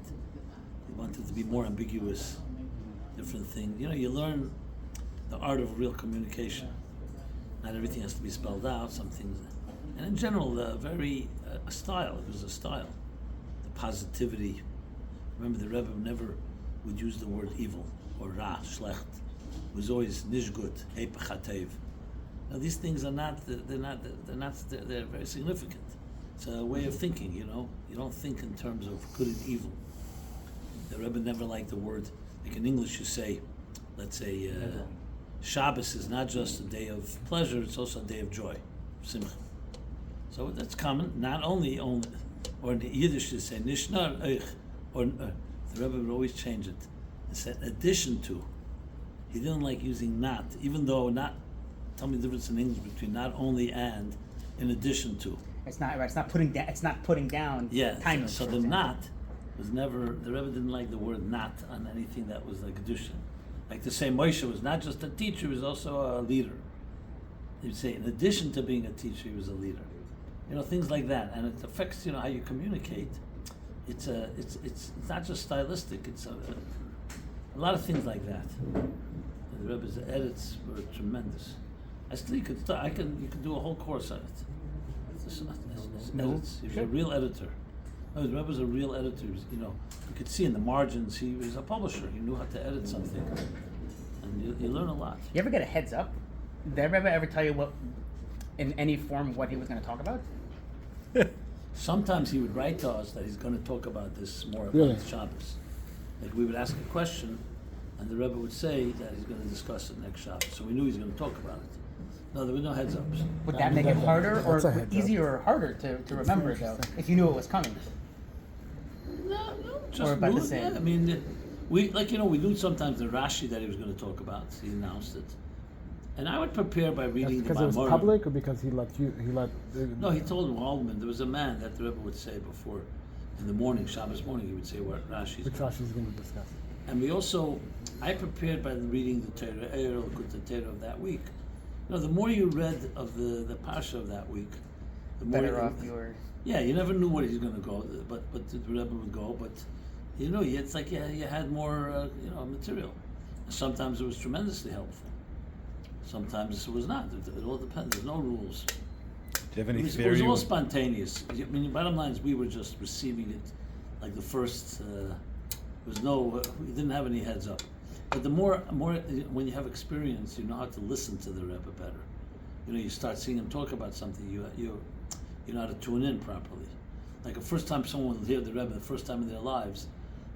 He wanted it to be more ambiguous, different things. You learn the art of real communication. Not everything has to be spelled out, some things. And in general, a style. It was a style. The positivity. Remember, the Rebbe never would use the word evil or ra, schlecht. It was always nishgut, hepech hatev. Now these things they're very significant. It's a way of thinking, You don't think in terms of good and evil. The Rebbe never liked the word, like in English you say, let's say, Shabbos is not just a day of pleasure, it's also a day of joy, simcha. So that's common, not only, or in Yiddish you say, nishnar eich, or the Rebbe would always change it. It said, addition to. He didn't like using not, even though not, tell me the difference in English between not only and in addition to. It's not right. It's not putting down. It's not putting down. Yeah. Timers, So the not was never. The Rebbe didn't like the word not on anything that was like kedushin. Like to say Moshe was not just a teacher; he was also a leader. He'd say, in addition to being a teacher, he was a leader. Things like that, and it affects how you communicate. It's not just stylistic. It's a lot of things like that. The Rebbe's edits were tremendous. You could do a whole course on it. Edits. He was a real editor. No, the Rebbe was a real editor. He was, you could see in the margins he was a publisher. He knew how to edit something, and you learn a lot. You ever get a heads up? Did Rebbe ever tell you in any form, what he was going to talk about? Sometimes he would write to us that he's going to talk about this more about Really? Shabbos. Like we would ask a question, and the Rebbe would say that he's going to discuss it next Shabbos. So we knew he was going to talk about it. No, there were no heads ups. Would that make it harder That's a or heads up. easier or harder to remember though, if you knew it was coming? No, just Or about the knew it, same? yeah. I mean, we knew sometimes the Rashi that he was going to talk about. He announced it, and I would prepare by That's reading the because it was Maimorim. public, or because he let. No, he told Waldman there was a man that the Rebbe would say before, in the morning, Shabbos morning, he would say what Rashi's. Which Rashi's going to discuss. And I prepared by reading the Torah, the Torah of that week. The more you read of the Parsha of that week, the more Better off you were. Yeah, you never knew where he's going to go, but the Rebbe would go. But it's like you had more material. Sometimes it was tremendously helpful. Sometimes it was not. It all depends. There's no rules. Do you have any It was theory? all spontaneous. I mean, bottom line is we were just receiving it, like the first. We didn't have any heads up. But the more when you have experience, you know how to listen to the Rebbe better. You start seeing him talk about something. You know how to tune in properly. Like the first time someone would hear the Rebbe, the first time in their lives,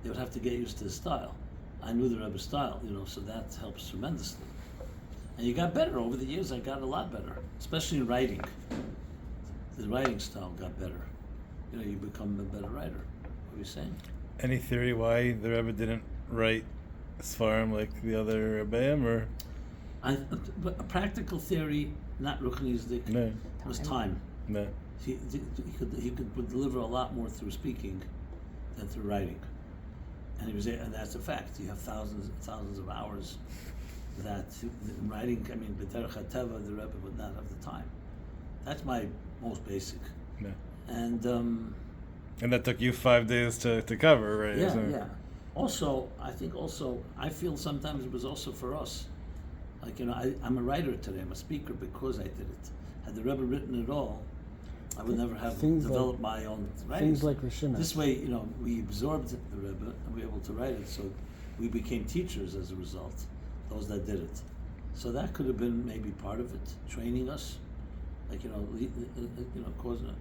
they would have to get used to his style. I knew the Rebbe's style, so that helps tremendously. And you got better over the years. I got a lot better, especially in writing. The writing style got better. You become a better writer. What are you saying? Any theory why the Rebbe didn't write Sfarim like the other Rebbeim, or? But a practical theory, not Ruchnisdik, No. was time. No. He could deliver a lot more through speaking than through writing, and that's a fact. You have thousands of hours that in writing. I mean, B'derech HaTeva, the Rebbe would not have the time. That's my most basic. No. And And that took you 5 days to cover, right? Yeah, So- yeah. Also, I feel sometimes it was also for us. Like, I'm a writer today, I'm a speaker because I did it. Had the Rebbe written it all, I would never have Things developed my own writing. Things like Rishima. This way, we absorbed the Rebbe and we were able to write it, so we became teachers as a result, those that did it. So that could have been maybe part of it, training us, like, causing it.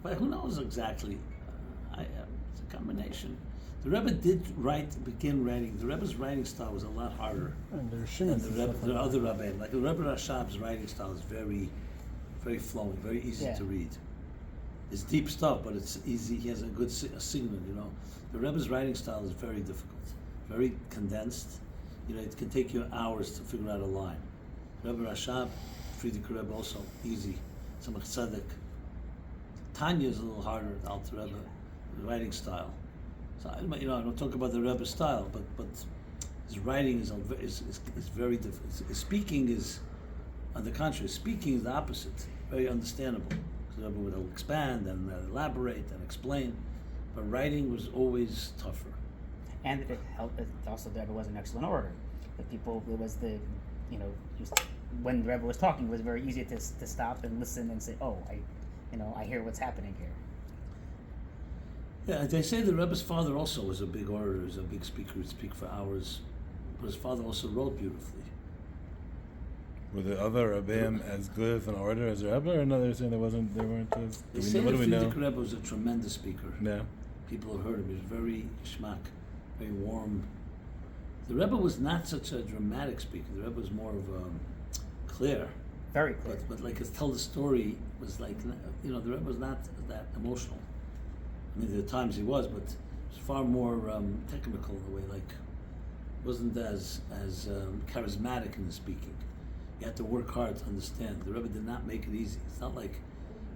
But who knows exactly? It's a combination. The Rebbe did begin writing. The Rebbe's writing style was a lot harder And the than Rishima. the other Rebbeim. Like the Rebbe Rashab's writing style is very, very flowing, very easy Yeah. to read. It's deep stuff, but it's easy. He has a good signal, The Rebbe's writing style is very difficult, very condensed. It can take you hours to figure out a line. Rebbe Rashab, Friedrich Rebbe also, easy. Samach Tzedek. Tanya is a little harder, Alter Rebbe, the writing style. So I don't talk about the Rebbe style, but his writing is very different. His speaking is, on the contrary, speaking is the opposite, very understandable. The Rebbe would expand and elaborate and explain, but writing was always tougher. And it helped. Also, the Rebbe was an excellent orator. When the Rebbe was talking, it was very easy to stop and listen and say, "Oh, I hear what's happening here." Yeah, they say the Rebbe's father also was a big orator, was a big speaker, would speak for hours, but his father also wrote beautifully. Were the other Rebbeim as good of an orator as the Rebbe, or no? They're saying they weren't as. They say What that do we know? Friedrich Rebbe was a tremendous speaker. Yeah. People have heard him. He was very schmack, very warm. The Rebbe was not such a dramatic speaker. The Rebbe was more of clear. Very clear. But like his tell the story was like, the Rebbe was not that emotional. I mean, there were times he was, but it was far more technical in a way. Like, wasn't as charismatic in the speaking. You had to work hard to understand. The Rebbe did not make it easy. It's not like,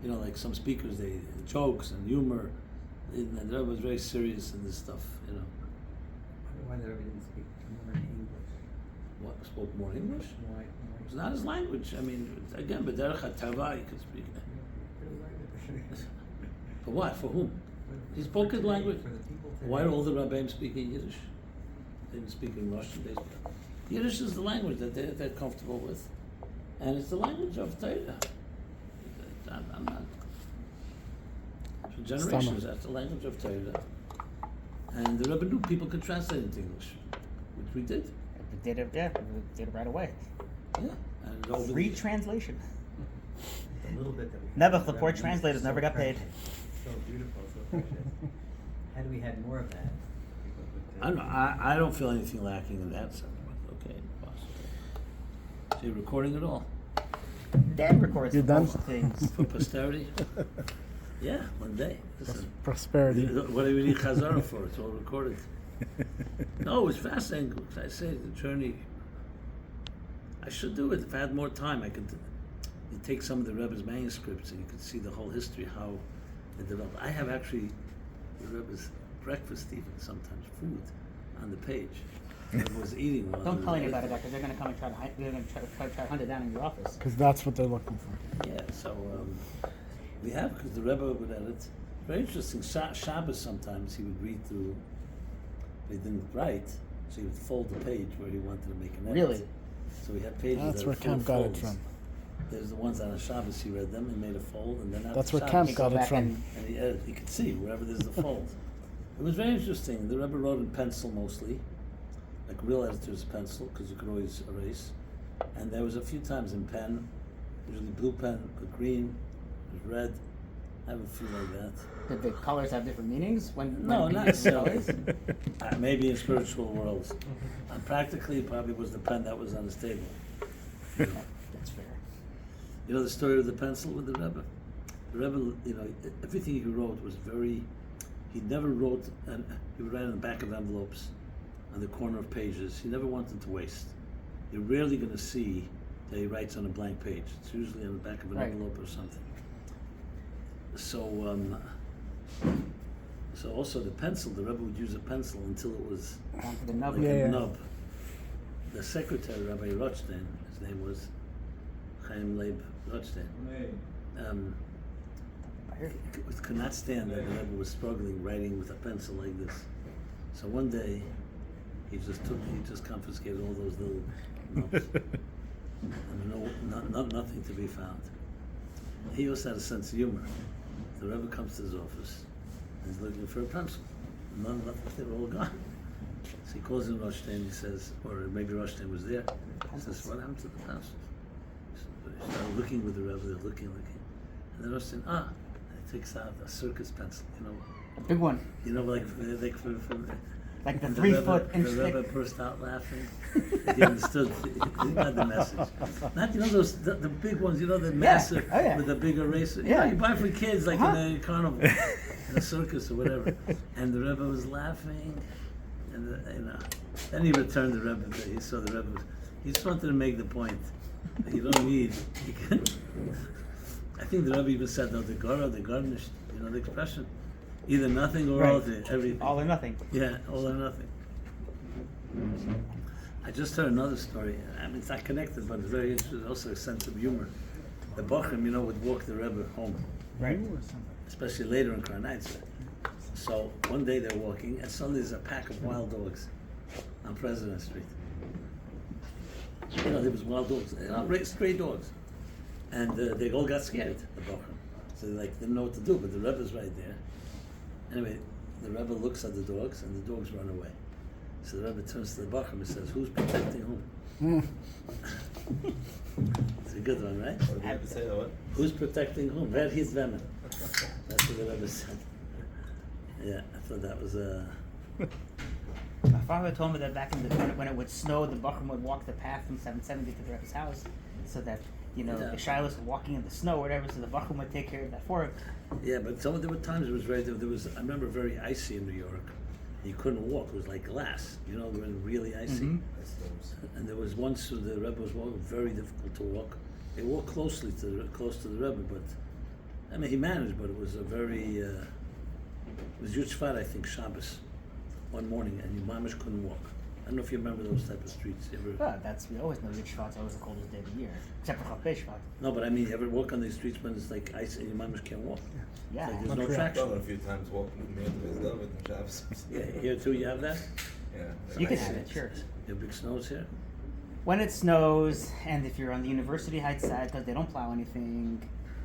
like some speakers, they jokes and humor. And the Rebbe was very serious in this stuff. Why the Rebbe didn't speak more in English? What, spoke more English? Why? It's not his language. I mean, again, b'derech hatava, he could speak. For what? For whom? He spoke his language. For the people today. Why do all the Rabbeim speak in Yiddish? They didn't speak in Russian. They speak. Yiddish is the language that they're comfortable with, and it's the language of Torah. I'm not. For generations, that's the language of Torah. And the Rebbe knew people could translate into English, which we did. We did it right away. Yeah. And over Free the- translation. The little bit that we Never, had, the poor Rebbe translators was never got paid. precious, So beautiful, so precious. Had we had more of that, people would. I don't know. I don't feel anything lacking in that sense. But okay, possible. So you're recording it all Dan records You're done? most things. for posterity? Yeah, one day. Listen, Prosperity. what do we need Chazara for? It's all recorded. No, it was fascinating. Because I say the journey. I should do it if I had more time. I could. You take some of the Rebbe's manuscripts and you could see the whole history how it developed. I have actually the Rebbe's breakfast, even sometimes food, on the page. I was eating one. Don't tell anybody that because they're going to come and try to hunt it down in your office. Because that's what they're looking for. Yeah, so we have, because the Rebbe would edit. Very interesting. Shabbos sometimes he would read through. But he didn't write, so he would fold the page where he wanted to make an edit. Really? So we have pages That's that where are full Camp of got it folds. from. There's the ones on a Shabbos he read them and made a fold, and then after That's where Shabbos, Camp You got go it back from. and and he edited. You could see wherever there's the fold. It was very interesting. The Rebbe wrote in pencil mostly, like real editor's pencil, because you could always erase. And there was a few times in pen, usually blue pen, but green, red. I have a few like that. did the colors have different meanings when No, when not you use the necessarily. colors? Maybe in spiritual worlds. Practically, it probably was the pen that was on his table. That's fair. You know the story of the pencil with the Rebbe? The Rebbe, everything he wrote was very, he never wrote, and he would write on the back of envelopes, on the corner of pages. He never wanted to waste. You're rarely going to see that he writes on a blank page. It's usually on the back of an Right. envelope or something. So also the pencil, the Rebbe would use a pencil until it was Down to the nub. like Yeah, a yeah. nub. The secretary, Rabbi Rothstein, his name was Chaim Leib Rothstein. could not stand that the Rebbe was struggling writing with a pencil like this. So one day, he just confiscated all those little notes. And nothing to be found. He also had a sense of humor. The Rebbe comes to his office and he's looking for a pencil. Nothing, they were all gone. So he calls in Roshstein, he says, or maybe Roshstein was there. He says, what happened to the pencils? So he started looking with the Rebbe, they're looking. And then Roshstein, he takes out a circus pencil, Big one. like for Like the and 3 Rebbe- foot inch The Rebbe thick. burst out laughing. He understood. He got the message. Not those the big ones. The massive Oh, yeah. with the big eraser. Yeah. You buy for kids like Uh-huh. in a carnival, in a circus or whatever. And the Rebbe was laughing, and then he returned the Rebbe. He saw the Rebbe. He just wanted to make the point that you don't need. You can, I think the Rebbe even said, "No, the garnish." The expression, either nothing or all Right. everything. All or nothing. Yeah, all or nothing. I just heard another story. I mean, it's not connected, but it's very interesting. Also, a sense of humor. The Bochum, would walk the Rebbe home, Right. especially later in Karnaitz. So one day they're walking, and suddenly there's a pack of wild dogs on President Street. There was wild dogs, stray dogs, and they all got scared. The Bochum, so they didn't know what to do. But the Rebbe's right there. Anyway, the Rebbe looks at the dogs, and the dogs run away. So the Rebbe turns to the Bachram and says, "Who's protecting whom?" It's a good one, right? What did you have to say, what? Who's protecting whom? Wer his Vemen. That's what the Rebbe said. Yeah, I thought that was My father told me that back in when it would snow, the Bachram would walk the path from 770 to the Rebbe's house, so that Yeah. the Shilohs were walking in the snow or whatever, so the Bachram would take care of that for him. Yeah, but there were times it was there was, I remember, very icy in New York. You couldn't walk. It was like glass. It was really icy. Mhm. And there was once the Rebbe was walking, very difficult to walk. They walked close to the Rebbe, but I mean he managed. But it was a very it was Yud Shvat, I think, Shabbos, one morning, and your mamish couldn't walk. I don't know if you remember those type of streets. You ever? Well, we always know Yud Shvat's always the coldest day of the year, except for Chafei Shvat. No, but I mean, you ever walk on these streets when it's like ice and your mamish can't walk? Yeah. It's like there's no Montreal. I've done it traction. a few times walking from here to Vesdel with the Shabbos. Yeah, here too. You have that. Yeah. You can have it, sure. You have big snows here. When it snows, and if you're on the University Heights side, because they don't plow anything,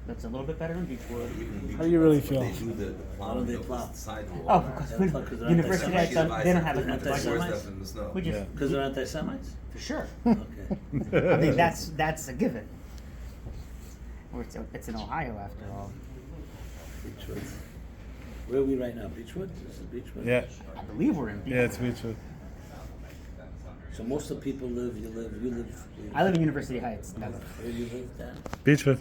that's a little bit better in Beechwood. How do you really But feel? They do the How do they plowing plow? of the sidewalk. Oh, because Yeah, when because they're University Heights, anti-Semites. they don't have as much They're budget. anti-Semites. Stuff in the snow. We just, Yeah. Because they're anti-Semites. for sure. Okay. I mean, that's a given. It's in Ohio, after all. Beechwood. Where are we right now? Beechwood? Is it Beechwood? Yeah, I believe we're in Beechwood. yeah, it's Beechwood. So most of the people you live. I live in University Heights. Where do you live, Dan? Beechwood.